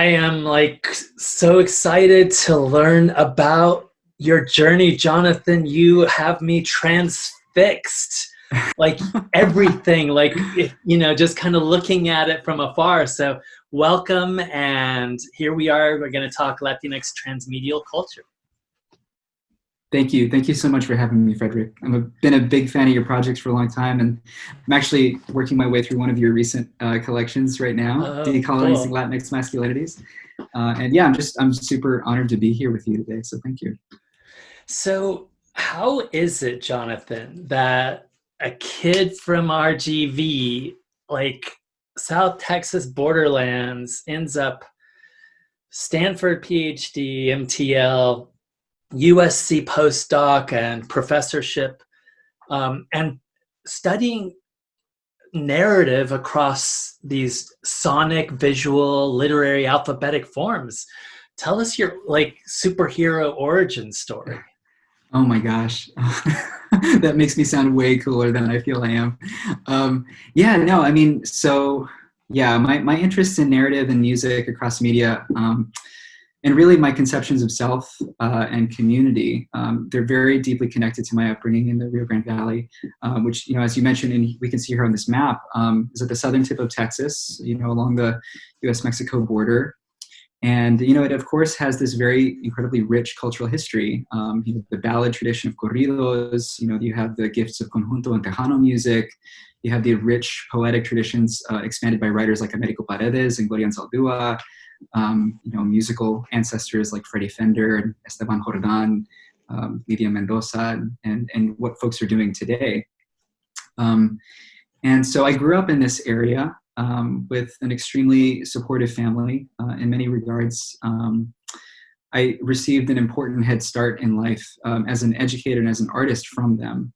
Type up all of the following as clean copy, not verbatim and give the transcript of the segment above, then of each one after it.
I am like so excited to learn about your journey, Jonathan. You have me transfixed, like everything, like, just kind of looking at it from afar. So welcome. And here we are. We're going to talk Latinx transmedial culture. Thank you. Thank you so much for having me, Frederick. I've been a big fan of your projects for a long time, and I'm actually working my way through one of your recent collections right now, Decolonizing Cool. Latinx Masculinities. And yeah, I'm super honored to be here with you today. So thank you. So how is it, Jonathan, that a kid from RGV, like South Texas borderlands, ends up Stanford PhD, MTL, USC postdoc and professorship, and studying narrative across these sonic, visual, literary, alphabetic forms? Tell us your like superhero origin story. Oh my gosh. That makes me sound way cooler than I feel I am. My interest in narrative and music across media, and really my conceptions of self and community, they're very deeply connected to my upbringing in the Rio Grande Valley, which, as you mentioned, and we can see here on this map, is at the southern tip of Texas, along the US-Mexico border. And, it of course has this very incredibly rich cultural history. The ballad tradition of corridos, you have the gifts of conjunto and Tejana music. You have the rich poetic traditions expanded by writers like Américo Paredes and Gloria Anzaldúa. Musical ancestors like Freddie Fender and Esteban Jordan, Lidia Mendoza, and what folks are doing today. And so I grew up in this area with an extremely supportive family in many regards. I received an important head start in life as an educator and as an artist from them.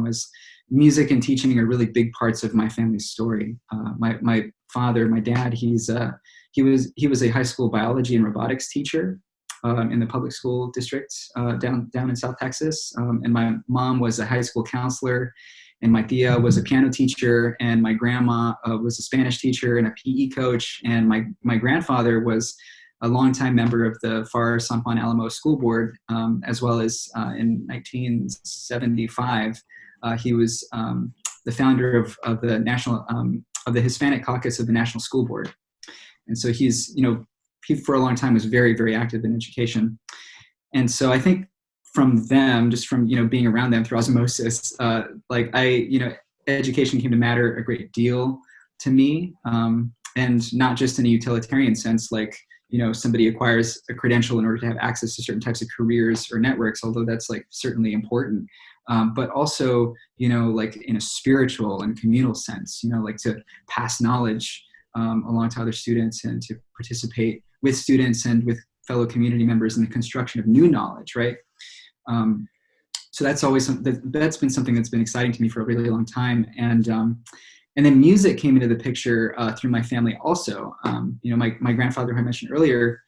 As music and teaching are really big parts of my family's story. My father, my dad, he was a high school biology and robotics teacher in the public school district down in South Texas. And my mom was a high school counselor, and my tia was a piano teacher, and my grandma was a Spanish teacher and a PE coach, and my grandfather was a longtime member of the FAR San Juan Alamo School Board, as well as in 1975, he was the founder of the National of the Hispanic Caucus of the National School Board. And so he for a long time was very, very active in education. And so I think from them, just from, being around them through osmosis, education came to matter a great deal to me. And not just in a utilitarian sense, like, somebody acquires a credential in order to have access to certain types of careers or networks, although that's like certainly important. But also, like in a spiritual and communal sense, like to pass knowledge along to other students and to participate with students and with fellow community members in the construction of new knowledge, right? So that's always that's been something that's been exciting to me for a really long time. And then music came into the picture through my family also. My grandfather, who I mentioned earlier,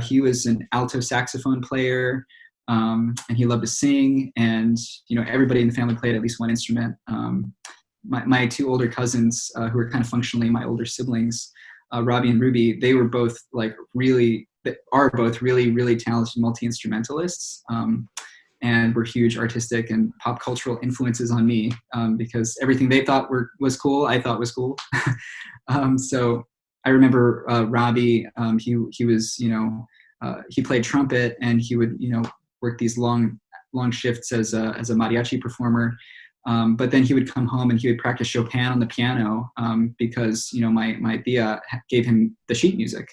he was an alto saxophone player, and he loved to sing. And everybody in the family played at least one instrument. My two older cousins, who are kind of functionally my older siblings, Robbie and Ruby, they were both really talented multi-instrumentalists. And were huge artistic and pop cultural influences on me, because everything they thought was cool, I thought was cool. So I remember Robbie, he was, he played trumpet, and he would, work these long shifts as a mariachi performer. But then he would come home and he would practice Chopin on the piano, because, my tia gave him the sheet music.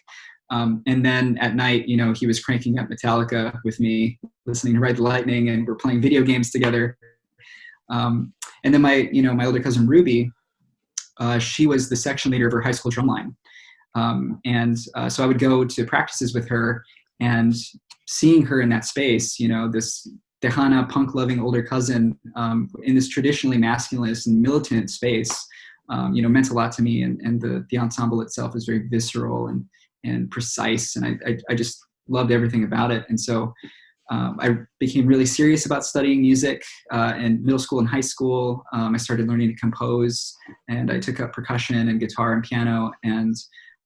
And then at night, he was cranking up Metalica with me, listening to Ride the Lightning, and we're playing video games together. And then my older cousin Ruby, she was the section leader of her high school drumline. So I would go to practices with her, and seeing her in that space, this Tejana punk-loving older cousin in this traditionally masculinist and militant space, meant a lot to me. And the ensemble itself is very visceral and precise, and I just loved everything about it. And so I became really serious about studying music in middle school and high school. I started learning to compose, and I took up percussion and guitar and piano. And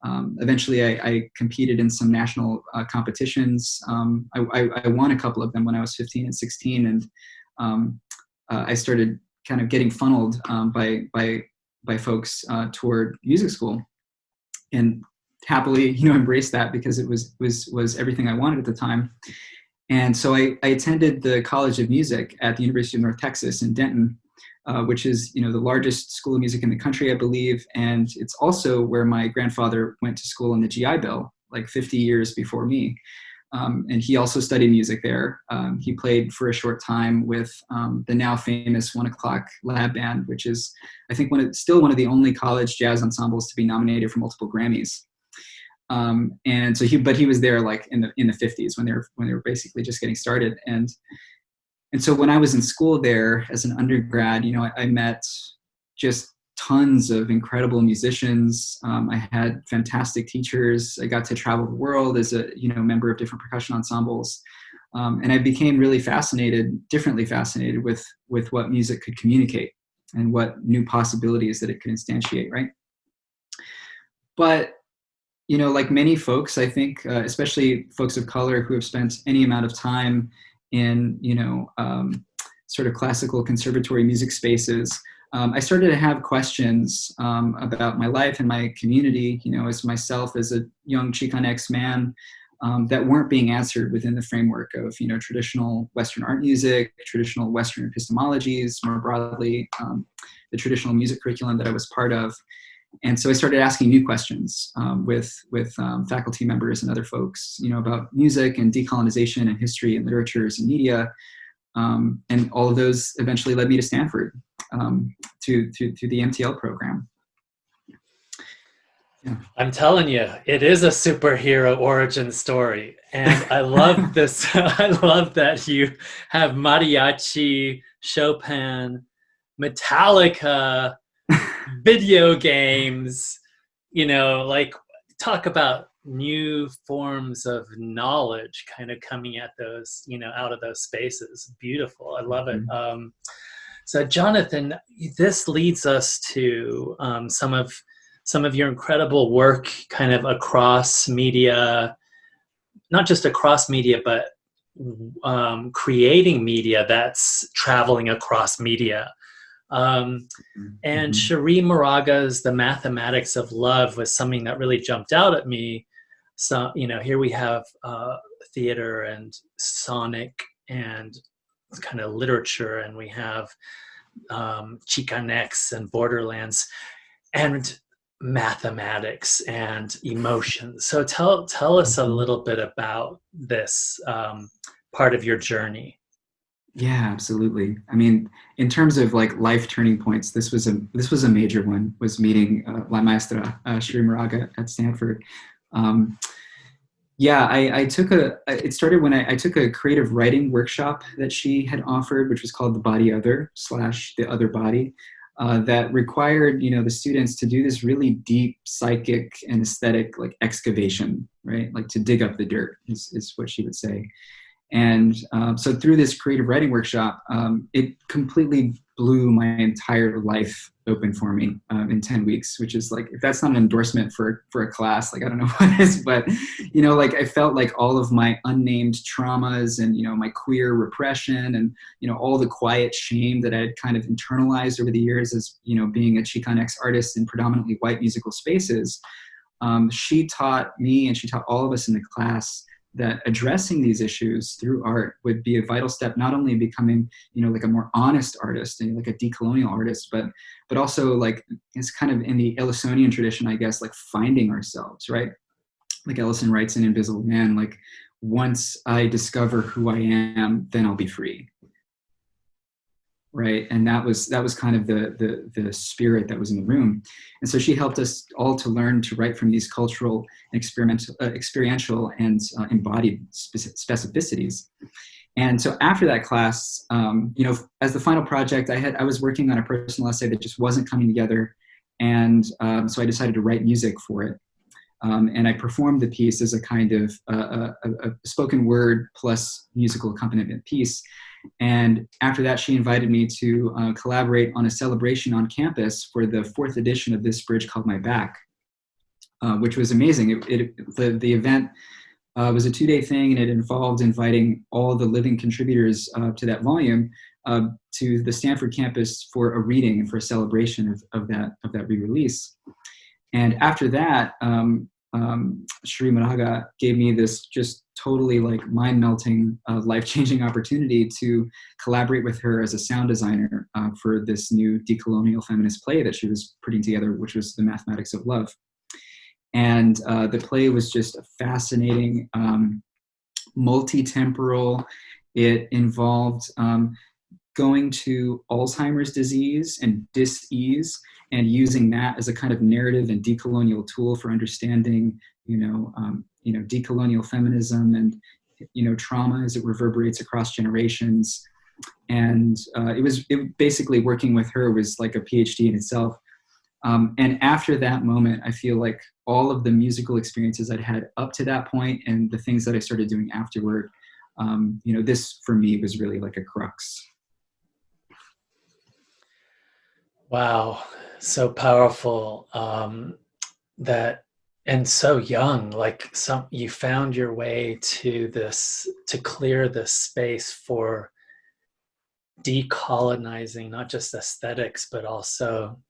Eventually, I competed in some national competitions. I won a couple of them when I was 15 and 16, and I started kind of getting funneled by folks toward music school, and happily, embraced that because it was everything I wanted at the time. And so I attended the College of Music at the University of North Texas in Denton, which is, the largest school of music in the country, I believe. And it's also where my grandfather went to school on the GI Bill, like 50 years before me. And he also studied music there. He played for a short time with the now famous 1 O'Clock Lab Band, which is, I think, still one of the only college jazz ensembles to be nominated for multiple Grammys. And so he was there like in the 50s when they were basically just getting started. And so when I was in school there as an undergrad, I met just tons of incredible musicians. I had fantastic teachers. I got to travel the world as a member of different percussion ensembles, and I became really differently fascinated with what music could communicate and what new possibilities that it could instantiate. Right, but like many folks, I think, especially folks of color who have spent any amount of time in, sort of classical conservatory music spaces, I started to have questions about my life and my community, as myself as a young Chicanx man, that weren't being answered within the framework of, traditional Western art music, traditional Western epistemologies, more broadly, the traditional music curriculum that I was part of. And so I started asking new questions with faculty members and other folks, about music and decolonization and history and literatures and media. And all of those eventually led me to Stanford, to the MTL program. Yeah. I'm telling you, it is a superhero origin story. And I love this. I love that you have mariachi, Chopin, Metalica, video games, like talk about new forms of knowledge kind of coming at those, out of those spaces. Beautiful. I love it. So Jonathan, this leads us to some of your incredible work kind of across media, not just across media, but creating media that's traveling across media. And Cherríe Moraga's The Mathematics of Love was something that really jumped out at me. So, here we have theater and sonic and kind of literature, and we have Chicanx and Borderlands and mathematics and emotions. So tell us a little bit about this part of your journey. Yeah, absolutely. I mean, in terms of like life turning points, this was a major one. Was meeting La Maestra Cherríe Moraga at Stanford. It started when I took a creative writing workshop that she had offered, which was called The Body Other / The Other Body, that required the students to do this really deep psychic and aesthetic like excavation, right? Like to dig up the dirt is what she would say. And so through this creative writing workshop, it completely blew my entire life open for me in 10 weeks, which is like, if that's not an endorsement for a class, like, I don't know what is, but, like I felt like all of my unnamed traumas and, my queer repression and, all the quiet shame that I had kind of internalized over the years as, being a Chicanx artist in predominantly white musical spaces. She taught me and she taught all of us in the class that addressing these issues through art would be a vital step, not only in becoming, like a more honest artist and like a decolonial artist, but also like it's kind of in the Ellisonian tradition, I guess, like finding ourselves, right? Like Ellison writes in Invisible Man, like once I discover who I am, then I'll be free. Right. And that was kind of the spirit that was in the room. And so she helped us all to learn to write from these cultural and experiential and embodied specificities. And so after that class, as the final project, I was working on a personal essay that just wasn't coming together. And so I decided to write music for it. And I performed the piece as a kind of a spoken word plus musical accompaniment piece. And after that, she invited me to collaborate on a celebration on campus for the 4th edition of this bridge called My Back. which was amazing. The event was a 2-day thing, and it involved inviting all the living contributors to that volume to the Stanford campus for a reading and for a celebration of that re-release. And after that, Cherríe Moraga gave me this just totally like mind-melting, life-changing opportunity to collaborate with her as a sound designer for this new decolonial feminist play that she was putting together, which was The Mathematics of Love. And the play was just a fascinating, multi-temporal. It involved going to Alzheimer's disease and dis-ease and using that as a kind of narrative and decolonial tool for understanding, decolonial feminism and, trauma as it reverberates across generations. And it basically working with her was like a PhD in itself. And after that moment, I feel like all of the musical experiences I'd had up to that point and the things that I started doing afterward, this for me was really like a crux. Wow, so powerful. That and so young. Like you found your way to clear this space for decolonizing not just aesthetics, but also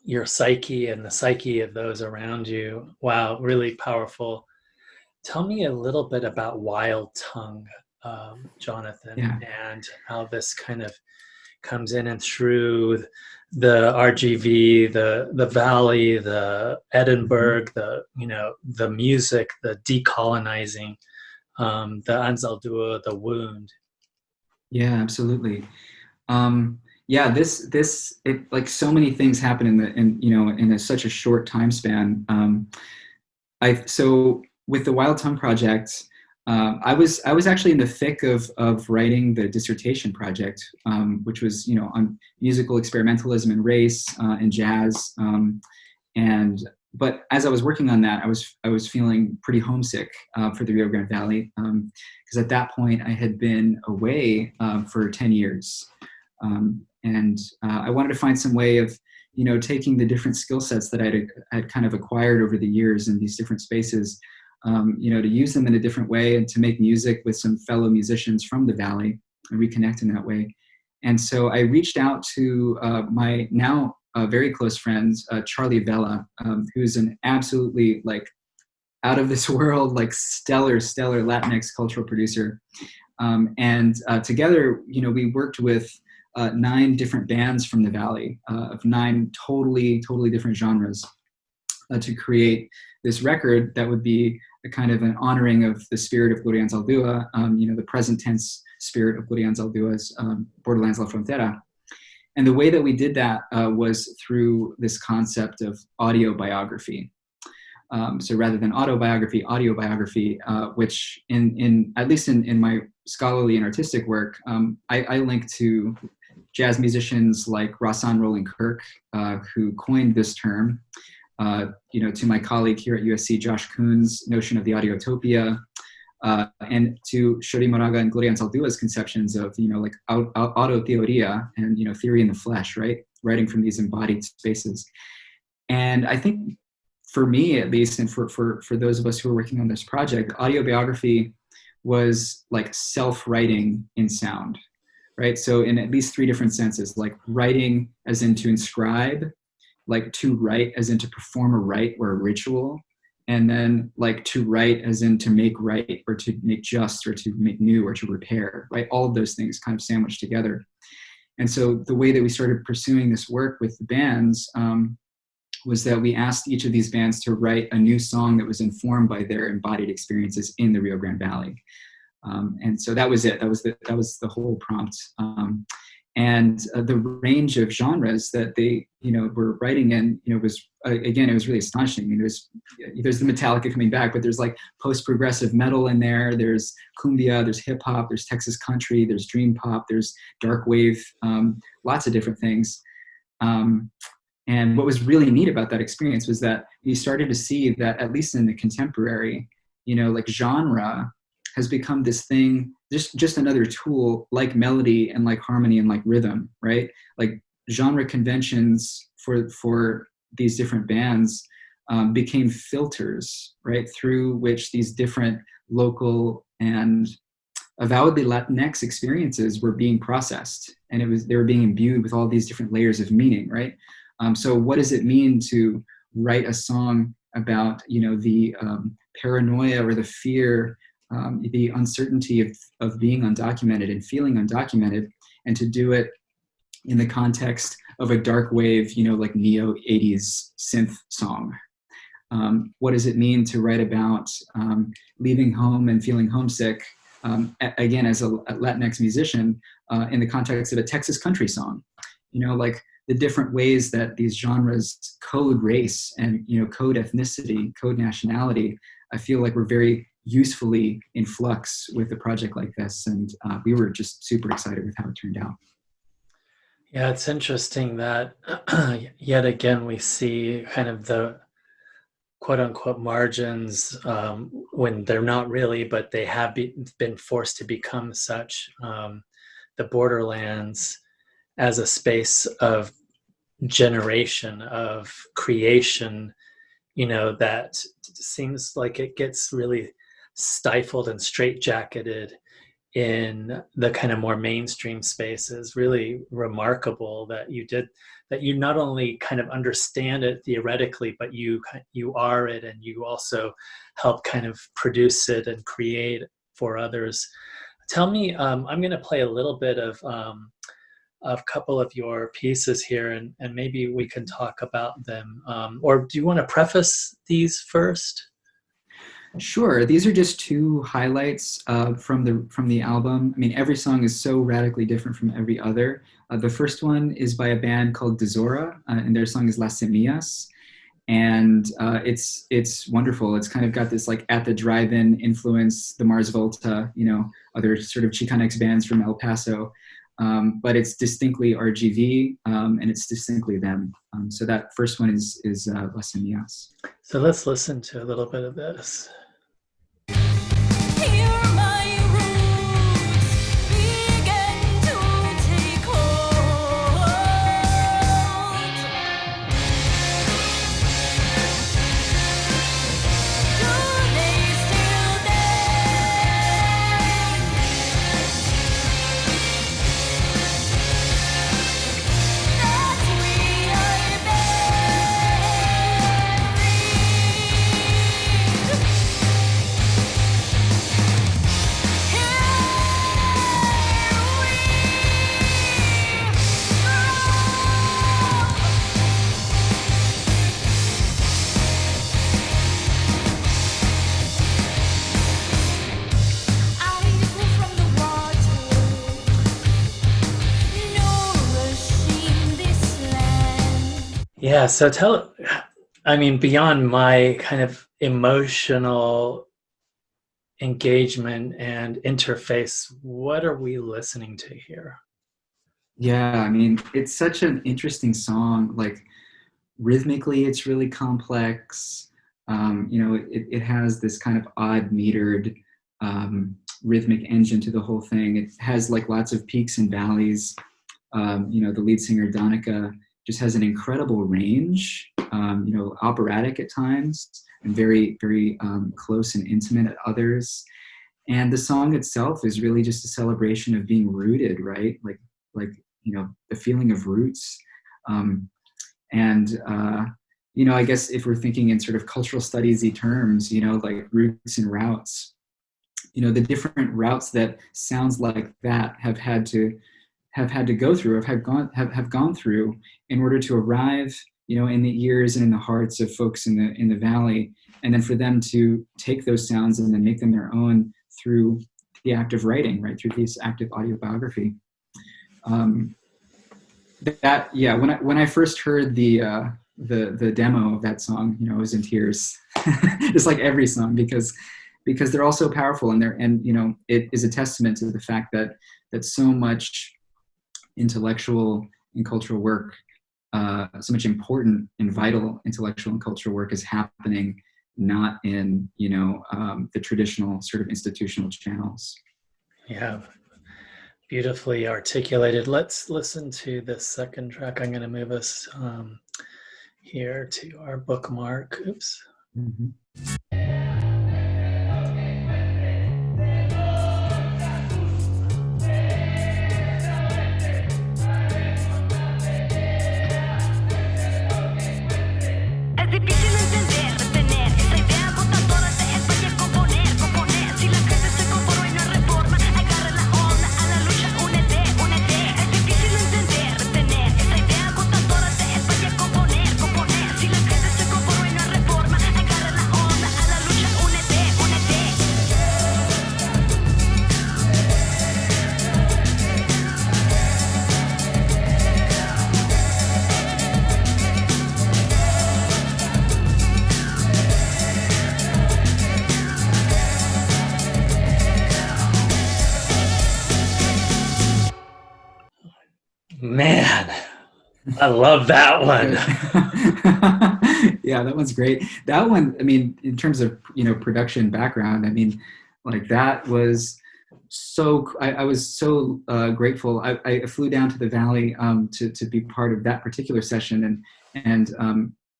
your psyche and the psyche of those around you. Wow, really powerful. Tell me a little bit about Wild Tongue, Jonathan, Yeah. and how this kind of comes in and through the RGV, the Valley, the Edinburgh, the music, the decolonizing, the Anzaldúa, the wound. Yeah, absolutely. It like so many things happen in such a short time span. So with the Wild Tongue project, I was actually in the thick of writing the dissertation project, which was on musical experimentalism and race and jazz. But as I was working on that, I was feeling pretty homesick for the Rio Grande Valley because at that point I had been away for 10 years. And I wanted to find some way of, taking the different skill sets that I'd kind of acquired over the years in these different spaces, to use them in a different way and to make music with some fellow musicians from the Valley and reconnect in that way. And so I reached out to my now very close friend, Charlie Vela, who's an absolutely like out of this world, like stellar Latinx cultural producer. And together, we worked with 9 different bands from the Valley of 9 totally different genres to create this record that would be a kind of an honoring of the spirit of Gloria Anzaldúa, the present tense spirit of Gloria Anzaldúa's Borderlands La Frontera. And the way that we did that was through this concept of audiobiography. So rather than autobiography, audiobiography, which at least in my scholarly and artistic work, I link to jazz musicians like Rahsaan Roland Kirk, who coined this term, to my colleague here at USC, Josh Kuhn's notion of the audiotopia, and to Cherríe Moraga and Gloria Anzaldúa's conceptions of, like autoteoria and, theory in the flesh, right? Writing from these embodied spaces. And I think for me, at least, and for those of us who are working on this project, audiobiography was like self-writing in sound, right? So in at least 3 different senses, like writing as in to inscribe, like to write as in to perform a rite or a ritual, and then like to write as in to make right or to make just or to make new or to repair, right? All of those things kind of sandwiched together. And so the way that we started pursuing this work with the bands was that we asked each of these bands to write a new song that was informed by their embodied experiences in the Rio Grande Valley. And so that was it. That was the whole prompt. And the range of genres that they, were writing in, was, again, it was really astonishing. There's the Metalica coming back, but there's like post-progressive metal in there. There's cumbia, there's hip hop, there's Texas country, there's dream pop, there's dark wave, lots of different things. And what was really neat about that experience was that we started to see that, at least in the contemporary, like genre has become this thing, just another tool like melody and like harmony and like rhythm, right? Like genre conventions for these different bands became filters, right, through which these different local and avowedly Latinx experiences were being processed, and they were being imbued with all these different layers of meaning, right? So what does it mean to write a song about, the paranoia or the fear, the uncertainty of being undocumented and feeling undocumented, and to do it in the context of a dark wave, like neo 80s synth song? What does it mean to write about leaving home and feeling homesick, again, as a Latinx musician, in the context of a Texas country song? Like the different ways that these genres code race and, code ethnicity, code nationality, I feel like we're very usefully in flux with a project like this. And we were just super excited with how it turned out. Yeah, it's interesting that yet again we see kind of the quote unquote margins when they're not really, but they have been forced to become such. The borderlands as a space of generation, of creation, that seems like it gets really stifled and straitjacketed in the kind of more mainstream spaces. Really remarkable that you not only kind of understand it theoretically, but you are it, and you also help kind of produce it and create for others. Tell me, I'm going to play a little bit of a couple of your pieces here, and maybe we can talk about them. Or do you want to preface these first? Sure. These are just two highlights from the album. I mean, every song is so radically different from every other. The first one is by a band called Dezora, and their song is Las Semillas. And it's wonderful. It's kind of got this like at the drive-in influence, the Mars Volta, other sort of Chicanx bands from El Paso. But it's distinctly RGV, and it's distinctly them. So that first one is Las Semillas. So let's listen to a little bit of this. Yeah, so beyond my kind of emotional engagement and interface, what are we listening to here? Yeah, I mean, it's such an interesting song. Like, rhythmically, it's really complex. It has this kind of odd metered rhythmic engine to the whole thing. It has like lots of peaks and valleys. The lead singer, Donica, just has an incredible range, operatic at times and very, very close and intimate at others. And the song itself is really just a celebration of being rooted, right? Like the feeling of roots. I guess if we're thinking in sort of cultural studies-y terms, like roots and routes, the different routes that sounds like that have had to go through, have gone through in order to arrive, in the ears and in the hearts of folks in the valley, and then for them to take those sounds and then make them their own through the act of writing, right, through this act of autobiography. When I first heard the demo of that song, I was in tears, just like every song, because they're all so powerful, and it is a testament to the fact that so much intellectual and cultural work, so much important and vital intellectual and cultural work is happening not in the traditional sort of institutional channels. Yeah, beautifully articulated. Let's listen to the second track. I'm going to move us here to our bookmark. Oops. Mm-hmm. Man, I love that one. Yeah, that one's great. That one, I mean, in terms of, production background, I mean, like that was so, I was so grateful. I flew down to the Valley to be part of that particular session, and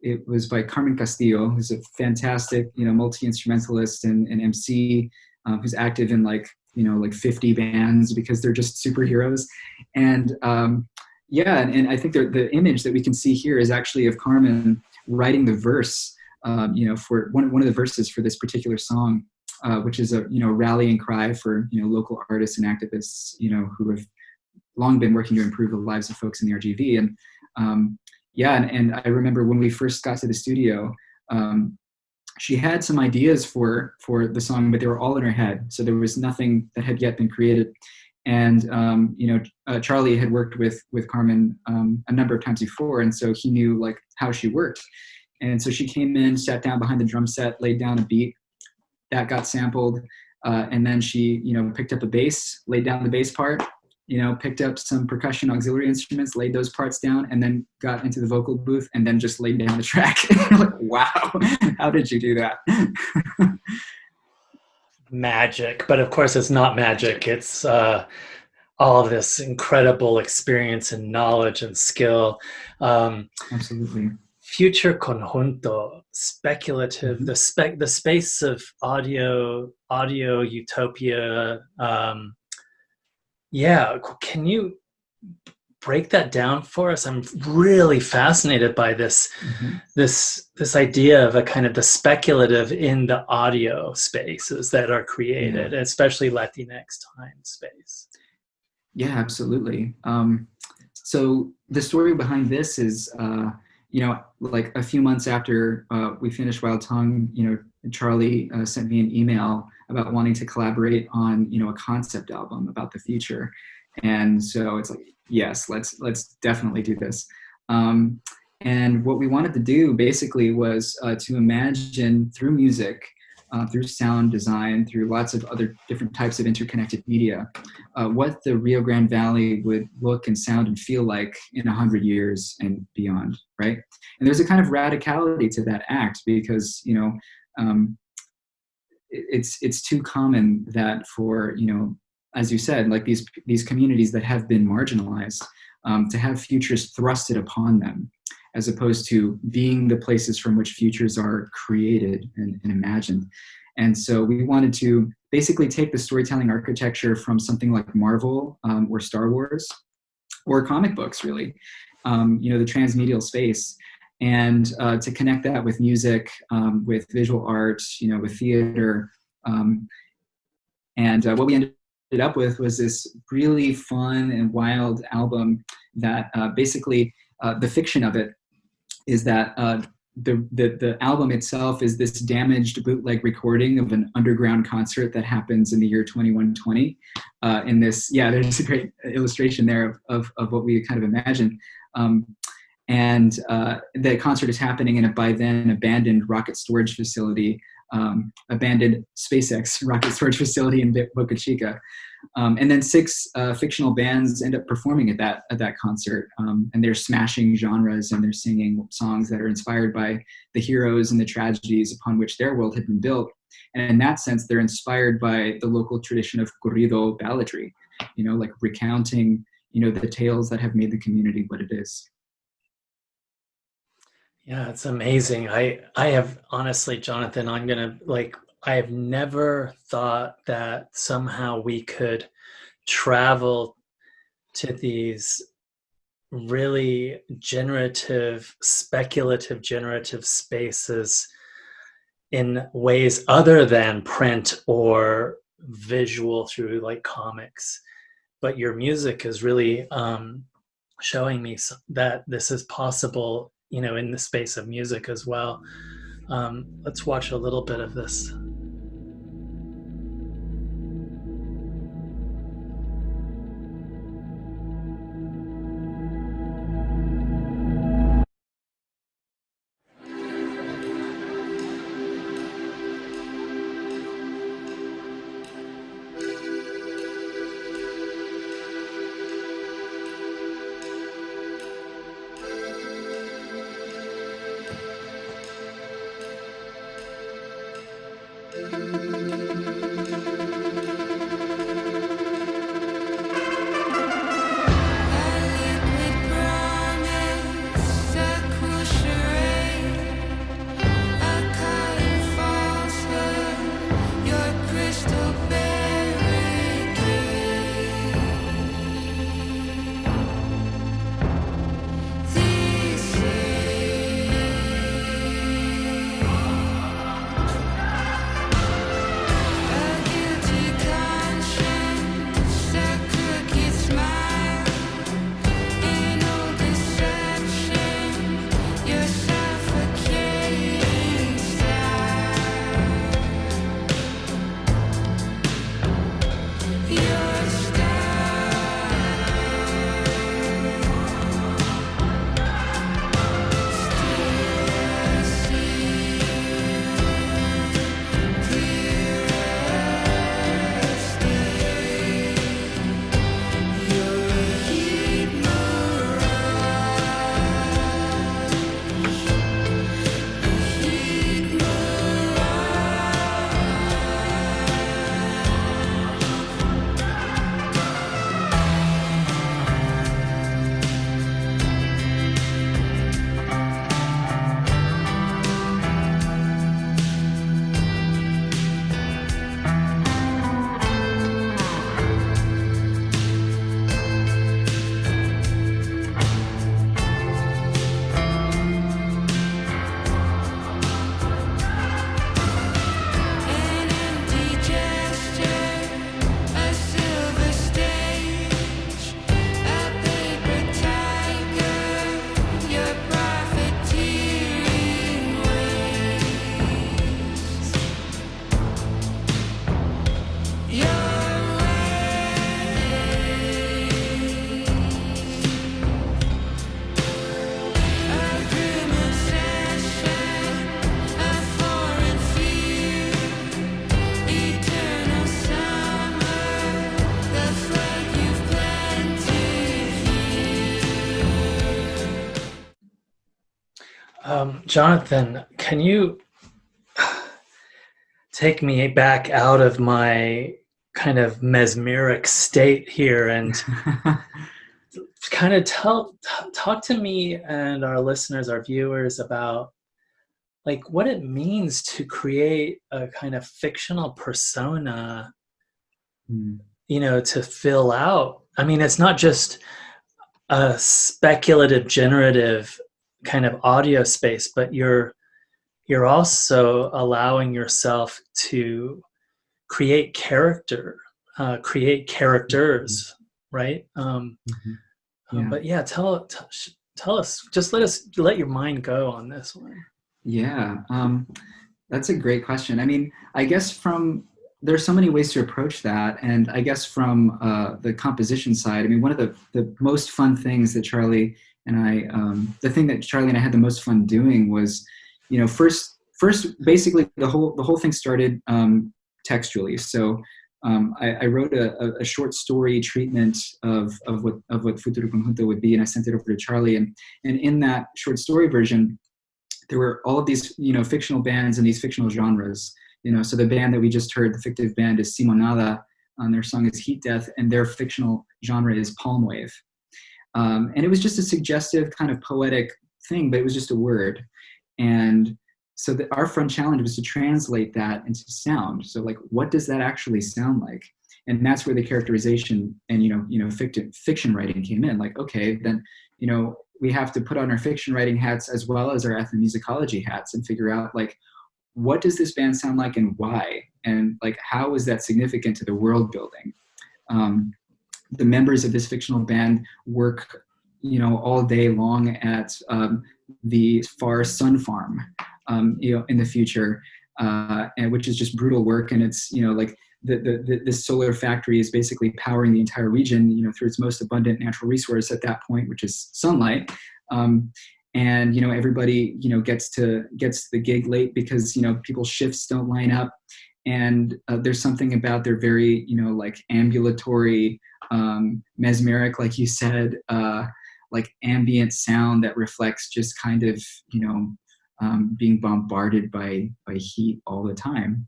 it was by Carmen Castillo, who's a fantastic, multi-instrumentalist and MC, who's active in like 50 bands because they're just superheroes. And yeah, and I think the image that we can see here is actually of Carmen writing the verse, for one of the verses for this particular song, which is a rallying cry for local artists and activists who have long been working to improve the lives of folks in the RGV. And yeah, and I remember when we first got to the studio, she had some ideas for the song, but they were all in her head, so there was nothing that had yet been created. And Charlie had worked with Carmen a number of times before, and so he knew like how she worked. And so she came in, sat down behind the drum set, laid down a beat that got sampled, and then she picked up a bass, laid down the bass part, picked up some percussion auxiliary instruments, laid those parts down, and then got into the vocal booth and then just laid down the track. Like, wow, how did you do that? Magic, but of course it's not magic. It's all of this incredible experience and knowledge and skill. Absolutely. Future conjunto, speculative, mm-hmm. the space of audio utopia. Yeah, can you break that down for us? I'm really fascinated by this, mm-hmm. this idea of a kind of the speculative in the audio spaces that are created, especially Latinx time space. Yeah, absolutely. So the story behind this is, like a few months after we finished Wild Tongue, Charlie sent me an email about wanting to collaborate on, a concept album about the future. And so it's like, yes, let's definitely do this. And what we wanted to do basically was to imagine through music, through sound design, through lots of other different types of interconnected media, what the Rio Grande Valley would look and sound and feel like in 100 years and beyond, right? And there's a kind of radicality to that act because, it's too common that for, as you said, like these communities that have been marginalized, to have futures thrusted upon them, as opposed to being the places from which futures are created and imagined. And so we wanted to basically take the storytelling architecture from something like Marvel or Star Wars or comic books, really, the transmedial space, and to connect that with music, with visual art, with theater. And what we ended up with was this really fun and wild album that basically the fiction of it is that the album itself is this damaged bootleg recording of an underground concert that happens in the year 2120. In this, there's a great illustration there of what we kind of imagined. And the concert is happening in a by then abandoned rocket storage facility, abandoned SpaceX rocket storage facility in Boca Chica. And then 6 fictional bands end up performing at that concert, and they're smashing genres and they're singing songs that are inspired by the heroes and the tragedies upon which their world had been built. And in that sense, they're inspired by the local tradition of corrido balladry, like recounting, the tales that have made the community what it is. Yeah, it's amazing. I have honestly, Jonathan, I have never thought that somehow we could travel to these really generative, speculative, generative spaces in ways other than print or visual through like comics. But your music is really showing me that this is possible, in the space of music as well. Let's watch a little bit of this. Jonathan, can you take me back out of my kind of mesmeric state here and kind of talk to me and our listeners, our viewers, about like what it means to create a kind of fictional persona, to fill out. I mean, it's not just a speculative, generative kind of audio space, but you're also allowing yourself to create create characters, right? But yeah, tell us, just let your mind go on this one. Yeah, that's a great question. I mean, I guess there's so many ways to approach that, and I guess from the composition side, I mean, one of the most fun things that Cherríe and I, the thing that Cherríe and I had the most fun doing was, first basically the whole thing started textually. So I wrote a short story treatment of what Futuro Conjunto would be, and I sent it over to Cherríe, and in that short story version, there were all of these fictional bands and these fictional genres. So the band that we just heard, the fictive band, is Simonada, and their song is Heat Death, and their fictional genre is Palm Wave. And it was just a suggestive kind of poetic thing, but it was just a word. And so our front challenge was to translate that into sound. So like, what does that actually sound like? And that's where the characterization and fiction writing came in. Like, okay, then we have to put on our fiction writing hats as well as our ethnomusicology hats and figure out like, what does this band sound like and why? And like, how is that significant to the world building? The members of this fictional band work, all day long at the far sun farm, in the future, and which is just brutal work. And it's, like this solar factory is basically powering the entire region, through its most abundant natural resource at that point, which is sunlight. And everybody gets the gig late because people's shifts don't line up, and there's something about their very like ambulatory, mesmeric, like you said, like ambient sound that reflects just kind of being bombarded by heat all the time.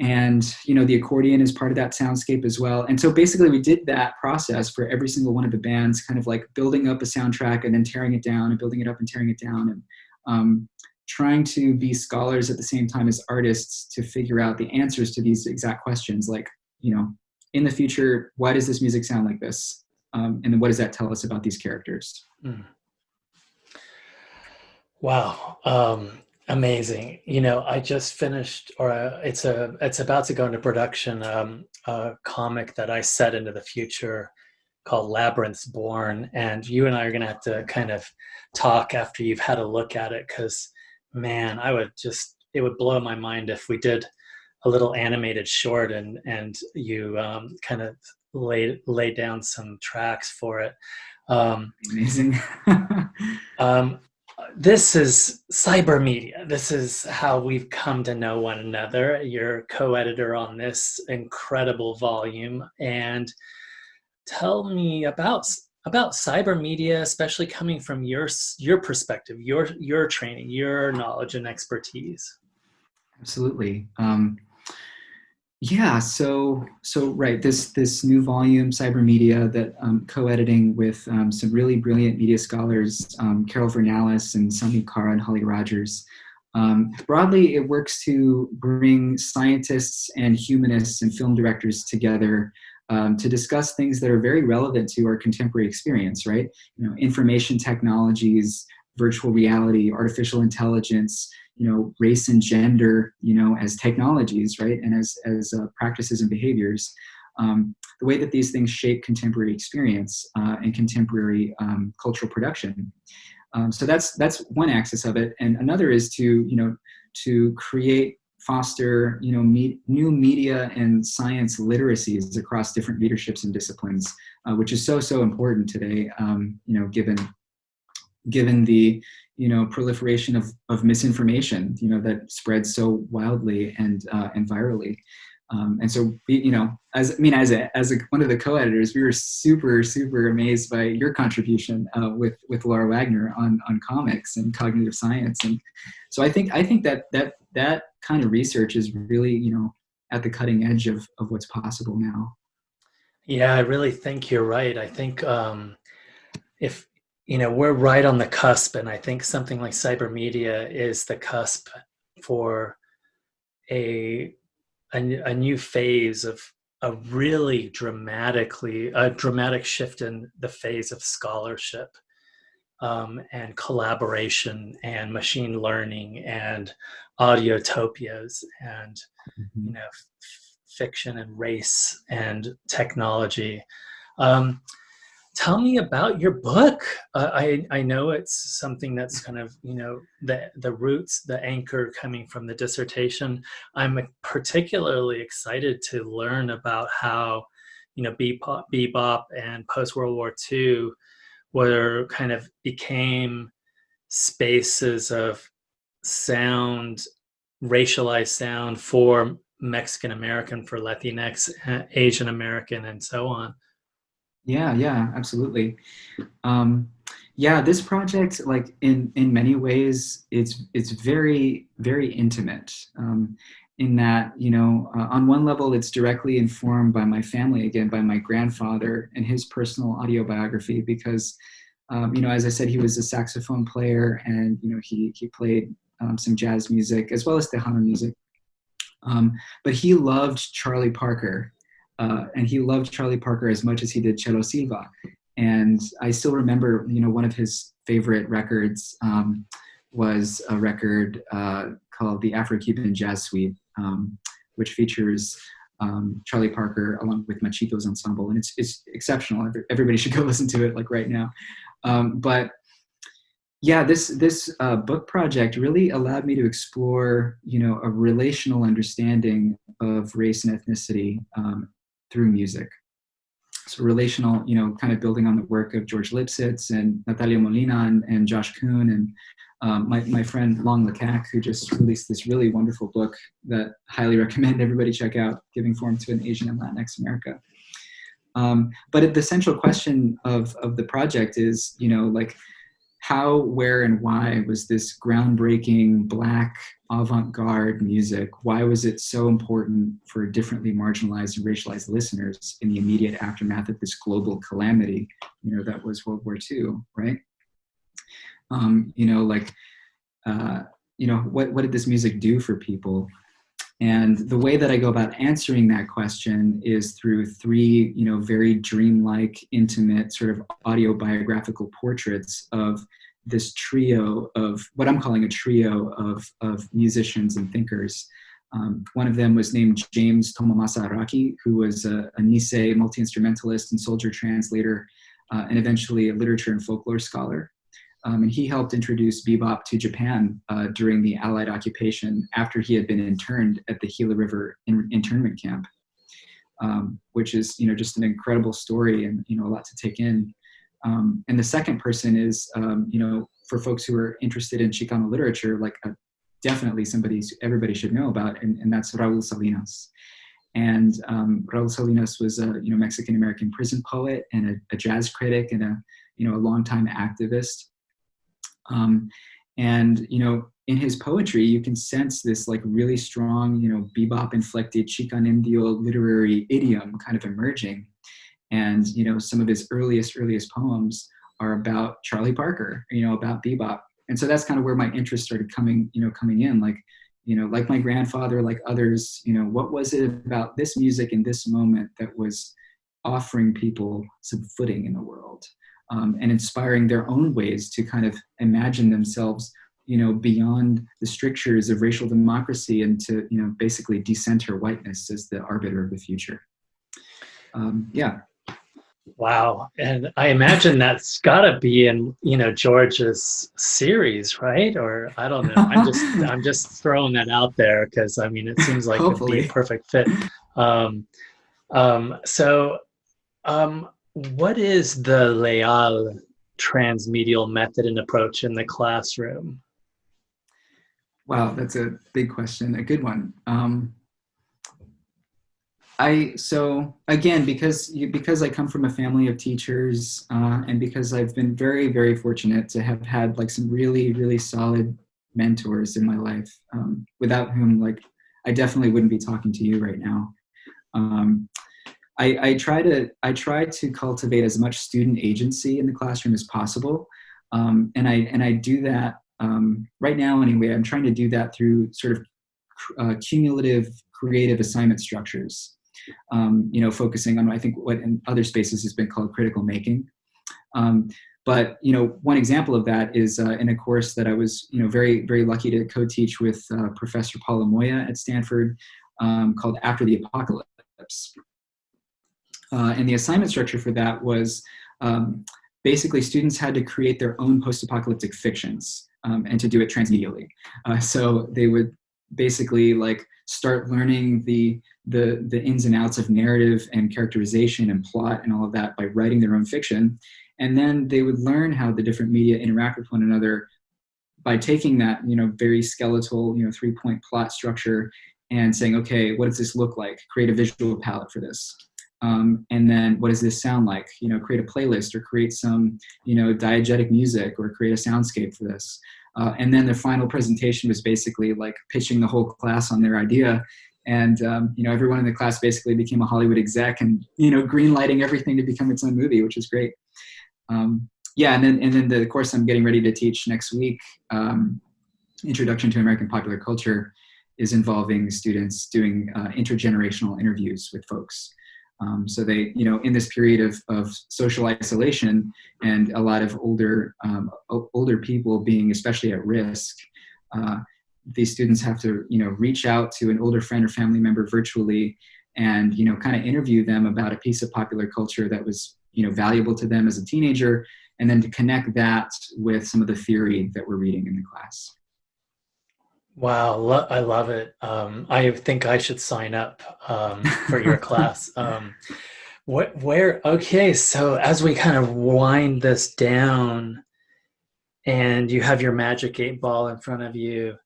And the accordion is part of that soundscape as well. And so basically we did that process for every single one of the bands, kind of like building up a soundtrack and then tearing it down and building it up and tearing it down, and trying to be scholars at the same time as artists to figure out the answers to these exact questions. Like, in the future, why does this music sound like this? And then what does that tell us about these characters? Mm. Wow. Amazing. I just finished, or it's about to go into production, a comic that I set into the future called Labyrinth's Born. And you and I are going to have to kind of talk after you've had a look at it, because, man, it would blow my mind if we did a little animated short and you kind of lay down some tracks for it. Amazing. This is cyber media. This is how we've come to know one another. You're co-editor on this incredible volume. And tell me about cyber media, especially coming from your perspective, your training, your knowledge and expertise. Absolutely. Yeah, so right, this new volume, Cyber Media, that I'm co-editing with some really brilliant media scholars, Carol Vernalis and Sami Kara and Holly Rogers. Broadly, it works to bring scientists and humanists and film directors together to discuss things that are very relevant to our contemporary experience, right? Information technologies, virtual reality, artificial intelligence, race and gender, as technologies, right? And as practices and behaviors, the way that these things shape contemporary experience and contemporary cultural production. So that's one axis of it. And another is to foster, new media and science literacies across different leaderships and disciplines, which is so important today, given the proliferation of misinformation, that spreads so wildly and virally. And so, as one of the co-editors, we were super amazed by your contribution with Laura Wagner on comics and cognitive science. And so I think that kind of research is really, at the cutting edge of what's possible now. Yeah, I really think you're right. I think if we're right on the cusp, and I think something like cyber media is the cusp for a new phase of a really dramatic shift in the phase of scholarship, and collaboration and machine learning and audiotopias and fiction and race and technology. Tell me about your book. I know it's something that's kind of, the roots, the anchor coming from the dissertation. I'm particularly excited to learn about how, bebop and post-World War II became spaces of sound, racialized sound for Mexican American, for Latinx, Asian American, and so on. Yeah, absolutely. This project, like in many ways, it's very, very intimate. In that, on one level, it's directly informed by my family, again, by my grandfather and his personal autobiography, because As I said, he was a saxophone player, and he played some jazz music as well as Tejana music. But he loved Charlie Parker, and he loved Charlie Parker as much as he did Chelo Silva. And I still remember, one of his favorite records was a record called the Afro-Cuban Jazz Suite, which features Charlie Parker along with Machito's ensemble, and it's exceptional. Everybody should go listen to it like right now. But yeah, this book project really allowed me to explore, a relational understanding of race and ethnicity through music. So relational, kind of building on the work of George Lipsitz and Natalia Molina and Josh Kuhn and my friend Long Lecac, who just released this really wonderful book that I highly recommend everybody check out, Giving Form to an Asian and Latinx America. But the central question of the project is, how, where, and why was this groundbreaking Black avant-garde music, why was it so important for differently marginalized and racialized listeners in the immediate aftermath of this global calamity, that was World War II, right? What did this music do for people? And the way that I go about answering that question is through three, very dreamlike, intimate, sort of autobiographical portraits of this trio of what I'm calling a trio of musicians and thinkers. One of them was named James Tomomasa Araki, who was a Nisei multi-instrumentalist and soldier translator, and eventually a literature and folklore scholar. And he helped introduce bebop to Japan during the Allied occupation after he had been interned at the Gila River internment camp, which is, just an incredible story and, a lot to take in. And the second person is, for folks who are interested in Chicano literature, definitely somebody everybody should know about, and that's Raul Salinas. And Raul Salinas was a Mexican-American prison poet and a jazz critic and a longtime activist. And in his poetry, you can sense this really strong, bebop inflected Chican Indio literary idiom kind of emerging. And, some of his earliest poems are about Charlie Parker, about bebop. And so that's kind of where my interest started coming in, like my grandfather, like others, what was it about this music in this moment that was offering people some footing in the world? And inspiring their own ways to kind of imagine themselves, beyond the strictures of racial democracy and to, basically decenter whiteness as the arbiter of the future. Yeah. Wow. And I imagine that's gotta be in, George's series, right? Or I don't know. I'm just throwing that out there because it seems like it'd be a perfect fit. What is the Leal transmedial method and approach in the classroom? Wow, that's a big question, a good one. Again, because I come from a family of teachers, and because I've been very, very fortunate to have had some really, really solid mentors in my life, without whom I definitely wouldn't be talking to you right now. I try to cultivate as much student agency in the classroom as possible, and I do that right now anyway. I'm trying to do that through sort of cumulative creative assignment structures, focusing on I think what in other spaces has been called critical making. But one example of that is in a course that I was very, very lucky to co-teach with Professor Paula Moya at Stanford, called After the Apocalypse. And the assignment structure for that was basically students had to create their own post-apocalyptic fictions, and to do it transmedially. So they would basically start learning the ins and outs of narrative and characterization and plot and all of that by writing their own fiction. And then they would learn how the different media interact with one another by taking that, very skeletal, 3-point plot structure and saying, okay, what does this look like? Create a visual palette for this. And then what does this sound like? Create a playlist or create some, diegetic music or create a soundscape for this. And then the final presentation was basically pitching the whole class on their idea. And, everyone in the class basically became a Hollywood exec and, green lighting everything to become its own movie, which is great. yeah, and then the course I'm getting ready to teach next week, Introduction to American Popular Culture, is involving students doing intergenerational interviews with folks. So they, you know, in this period of social isolation and a lot of older people being especially at risk, these students have to, you know, reach out to an older friend or family member virtually and, you know, kind of interview them about a piece of popular culture that was, you know, valuable to them as a teenager, and then to connect that with some of the theory that we're reading in the class. Wow, I love it. I think I should sign up for your class. Okay, so as we kind of wind this down and you have your magic 8 ball in front of you,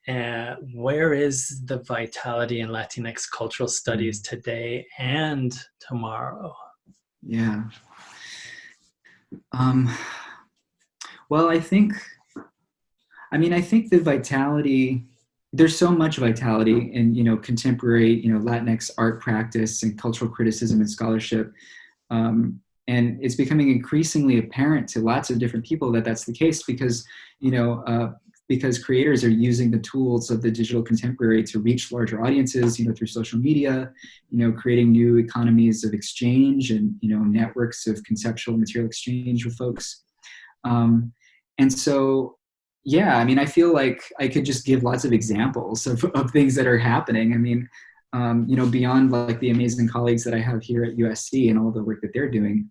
and where is the vitality in Latinx cultural studies today and tomorrow? Yeah. Well, I think the vitality, there's so much vitality in, you know, contemporary, you know, Latinx art practice and cultural criticism and scholarship. And it's becoming increasingly apparent to lots of different people that that's the case because, you know, because creators are using the tools of the digital contemporary to reach larger audiences, you know, through social media, you know, creating new economies of exchange and, you know, networks of conceptual material exchange with folks. And so, yeah, I mean, I feel like I could just give lots of examples of things that are happening. I mean, you know, beyond like the amazing colleagues that I have here at USC and all the work that they're doing,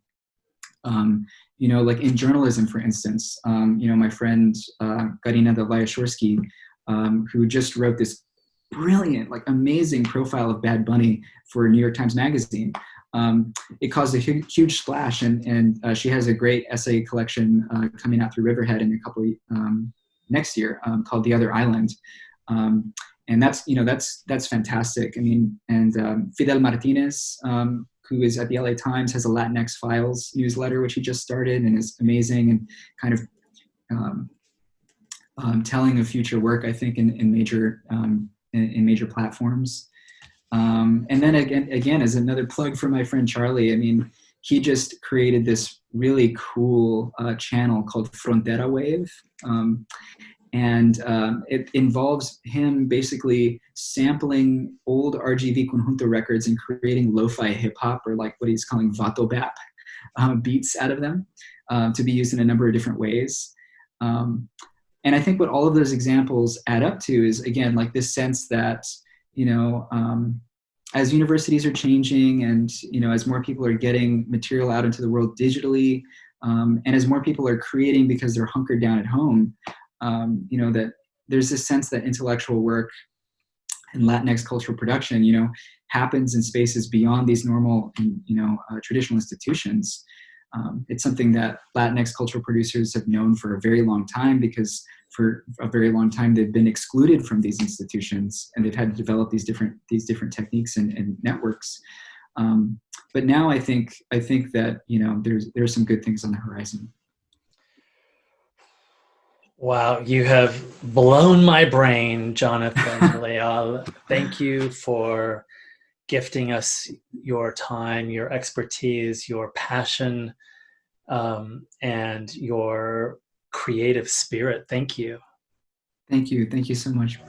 you know, like in journalism, for instance, you know, my friend Karina Shorsky, who just wrote this brilliant, like amazing profile of Bad Bunny for New York Times Magazine. It caused a huge splash, and she has a great essay collection coming out through Riverhead in a couple next year called The Other Island. And that's, you know, that's fantastic. I mean, and Fidel Martinez, who is at the LA Times, has a Latinx Files newsletter, which he just started and is amazing and kind of telling of future work, I think, in major platforms. And then again, as another plug for my friend Charlie, I mean, he just created this really cool channel called Frontera Wave. And it involves him basically sampling old RGV Conjunto records and creating lo-fi hip-hop, or like what he's calling vato bap beats out of them to be used in a number of different ways. And I think what all of those examples add up to is, again, like this sense that, you know, as universities are changing and, you know, as more people are getting material out into the world digitally, and as more people are creating because they're hunkered down at home, you know, that there's this sense that intellectual work and Latinx cultural production, you know, happens in spaces beyond these normal, you know, traditional institutions. It's something that Latinx cultural producers have known for a very long time, because for a very long time they've been excluded from these institutions and they've had to develop these different techniques and networks. But now I think that, you know, there's some good things on the horizon. Wow, you have blown my brain, Jonathan Leal. Thank you for gifting us your time, your expertise, your passion, and your creative spirit. Thank you. Thank you so much.